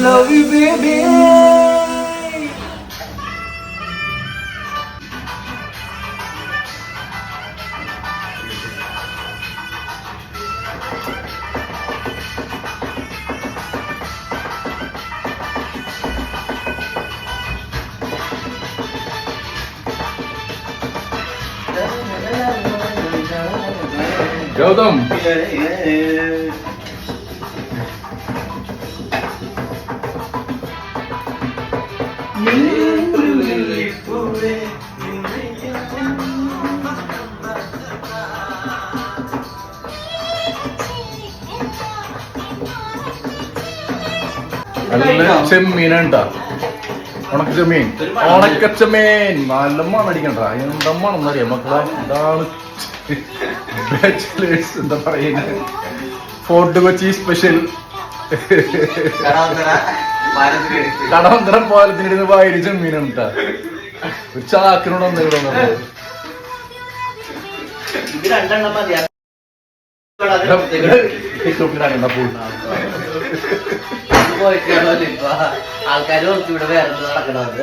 Love you, baby. Gautam നല്ല ചെമ്മീനുണ്ടാ ഉണക്കച്ചെമ്മീൻ ഉണക്കച്ചെമ്മീൻ നല്ല മണടിക്കണ്ട എന്തമ്മാണെന്നറിയാം മക്കളെ ഇതാണ് ബാച്ചിലേഴ്സ് എന്താ പറയുന്നത് ഫോർട്ട് കൊച്ചി സ്പെഷ്യൽ കടവന്തരം പാലത്തിനിടുന്ന വായിരി ചെമ്മീനാണ് കേട്ടാ ഒരു ചാക്കിനോട് ഒന്നിവിടെ ആൾക്കാർ ഇവിടെ വേറെ നടക്കണത്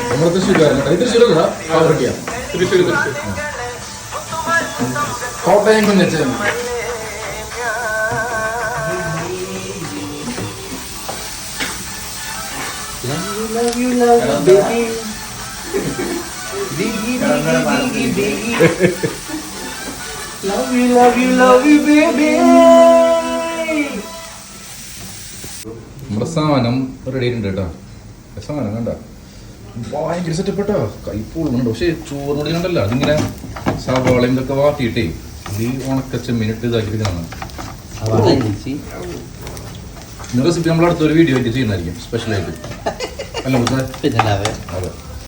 നമ്മുടെ തൃശ്ശൂരല്ല തൃശ്ശൂർ കോട്ടയം കുഞ്ഞച്ചൻ നമ്മുടെ സാധനം റെഡി ആയിട്ടുണ്ട് കേട്ടോ സാധനം കണ്ട ഭയങ്കര സെറ്റപ്പ് കേട്ടോ കൈപ്പുള്ളുന്നുണ്ട് പക്ഷെ ചോറിനോട് കണ്ടല്ല അതിങ്ങനെ സവാളയും ഇതൊക്കെ വാട്ടിയിട്ടേ ഈ ഉണക്കച്ചെമ്മീനിട്ട് ഇതാക്കിയിരിക്കുന്നതാണ് റെസിപ്പി നമ്മൾ അടുത്തൊരു വീഡിയോ ആയിട്ട് ചെയ്യുന്നതായിരിക്കും സ്പെഷ്യലായിട്ട് അല്ല അതെ